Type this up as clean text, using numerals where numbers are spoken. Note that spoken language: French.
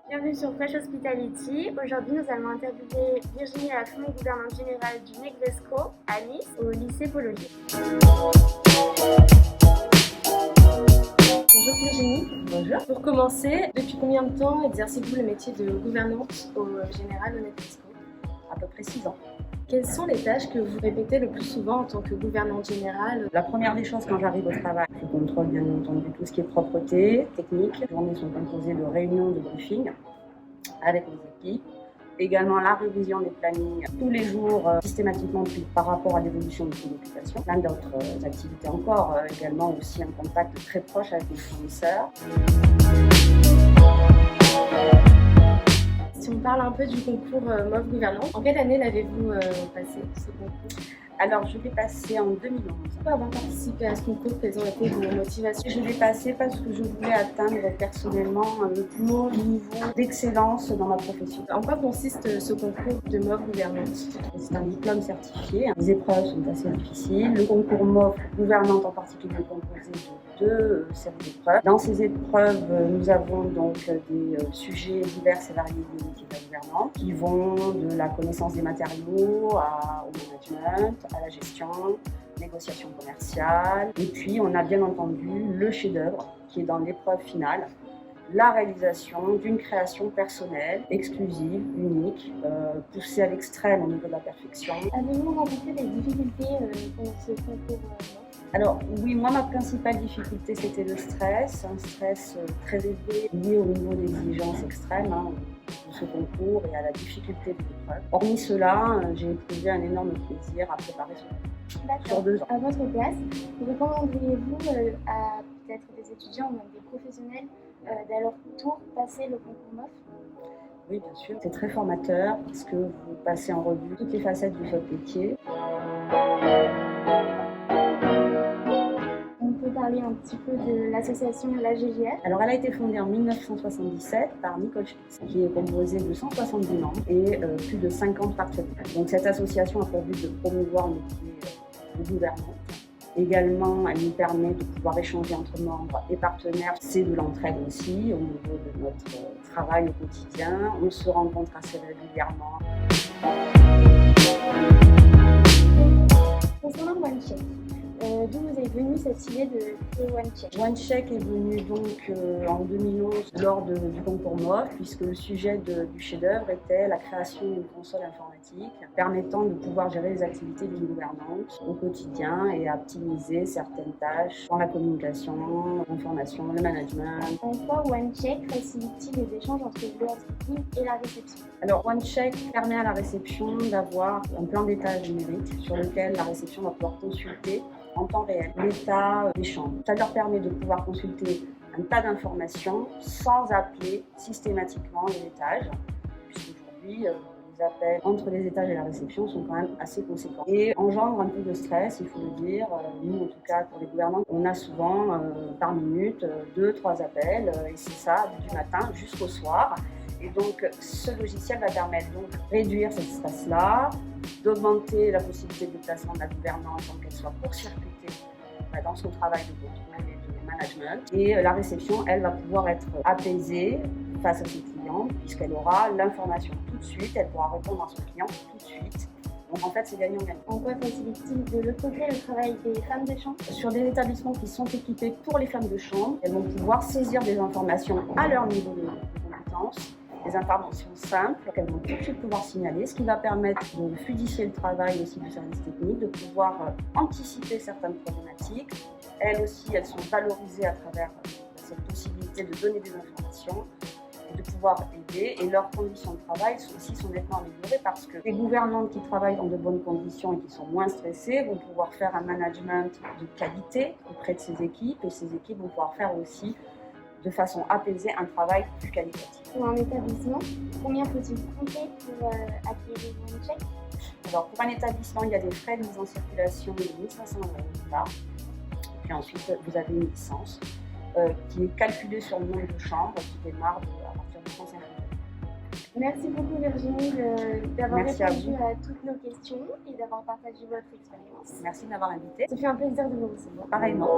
Bienvenue sur Fresh Hospitality. Aujourd'hui, nous allons interviewer Virginie, la première gouvernante générale du NECVESCO à Nice, au lycée Paul Augier. Bonjour Virginie. Bonjour. Pour commencer, depuis combien de temps exercez-vous le métier de gouvernante au général au NECVESCO? À peu près 6 ans. Quelles sont les tâches que vous répétez le plus souvent en tant que gouvernante générale? La première des choses quand j'arrive au travail, je contrôle bien entendu tout ce qui est propreté, technique. Les journées sont composées de réunions, de briefings avec les équipes. Également la révision des plannings tous les jours systématiquement par rapport à l'évolution de l'occupation. Plein d'autres activités encore, également aussi un contact très proche avec les fournisseurs. Si on parle un peu du concours MOF Gouvernante, en quelle année l'avez-vous passé ce concours? Alors je l'ai passé en 2011. Pourquoi avoir participé à ce concours? Quelles ont été vos motivations? Je l'ai passé parce que je voulais atteindre personnellement le plus haut niveau d'excellence dans ma profession. En quoi consiste ce concours de MOF Gouvernante? C'est un diplôme certifié. Les épreuves sont assez difficiles. Le concours MOF Gouvernante en particulier est composé de 2 séries d'épreuves. Dans ces épreuves, nous avons donc des sujets divers et variés du métier de la gouvernante qui vont de la connaissance des matériaux au management, à la gestion, négociation commerciale. Et puis, on a bien entendu le chef-d'œuvre qui est dans l'épreuve finale, la réalisation d'une création personnelle, exclusive, unique, poussée à l'extrême au niveau de la perfection. Avez-vous rencontré des difficultés pendant ce concours Alors oui, moi ma principale difficulté c'était le stress, un stress très élevé lié au niveau d'exigence extrême de ce concours et à la difficulté de l'épreuve. Hormis cela, j'ai éprouvé un énorme plaisir à préparer ce concours sur 2 ans. À votre place, recommanderiez-vous à peut-être des étudiants ou même des professionnels d'à leur tour passer le concours MOF? Oui, bien sûr. C'est très formateur parce que vous passez en revue toutes les facettes de votre métier. On peut parler un petit peu de l'association l'AGGF. Alors, elle a été fondée en 1977 par Nicole Spitz, qui est composée de 170 membres et plus de 50 partenaires. Donc, cette association a pour but de promouvoir le métier de gouvernante. Également, elle nous permet de pouvoir échanger entre membres et partenaires. C'est de l'entraide aussi au niveau de notre travail au quotidien. On se rencontre assez régulièrement. Concernant OneCheck, d'où vous est venue cette idée de créer OneCheck? OneCheck est venu donc en 2011 lors du concours MOF, puisque le sujet du chef-d'œuvre était la création d'une console informatique permettant de pouvoir gérer les activités d'une gouvernante au quotidien et à optimiser certaines tâches dans la communication, l'information, le management. En quoi OneCheck facilite-t-il les échanges entre l'entreprise et la réception? Alors OneCheck permet à la réception d'avoir un plan d'état numérique sur lequel la réception va pouvoir consulter en temps réel l'état des chambres. Ça leur permet de pouvoir consulter un tas d'informations sans appeler systématiquement les étages, puisqu'aujourd'hui les appels entre les étages et la réception sont quand même assez conséquents et engendrent un peu de stress, il faut le dire. Nous, en tout cas pour les gouvernants, on a souvent par minute 2-3 appels et c'est ça du matin jusqu'au soir. Et donc, ce logiciel va permettre donc de réduire cet espace-là, d'augmenter la possibilité de déplacement de la gouvernante sans qu'elle soit court-circuitée dans son travail de contrôle et de management. Et la réception, elle, va pouvoir être apaisée face à ses clients puisqu'elle aura l'information tout de suite, elle pourra répondre à son client tout de suite. Donc en fait, c'est gagnant-gagnant. En quoi facilite-t-il de l'autre côté le travail des femmes de chambre? Sur des établissements qui sont équipés pour les femmes de chambre, elles vont pouvoir saisir des informations à leur niveau de compétence, des informations simples qu'elles vont tout de suite pouvoir signaler, ce qui va permettre de fluidifier le travail aussi du service technique, de pouvoir anticiper certaines problématiques. Elles aussi, elles sont valorisées à travers cette possibilité de donner des informations et de pouvoir aider. Et leurs conditions de travail sont nettement améliorées parce que les gouvernantes qui travaillent dans de bonnes conditions et qui sont moins stressées vont pouvoir faire un management de qualité auprès de ces équipes et ces équipes vont pouvoir faire aussi de façon apaisée un travail plus qualitatif. Pour un établissement, combien faut-il compter pour acquérir OneCheck? Alors pour un établissement, il y a des frais de mise en circulation de 1 500 € par. Puis ensuite, vous avez une licence qui est calculée sur le nombre de chambres qui démarre à partir de 150 €. Merci beaucoup Virginie d'avoir Merci à répondu vous. à toutes nos questions et d'avoir partagé votre expérience. Merci de m'avoir invité. Ça fait un plaisir de vous recevoir. Pareillement.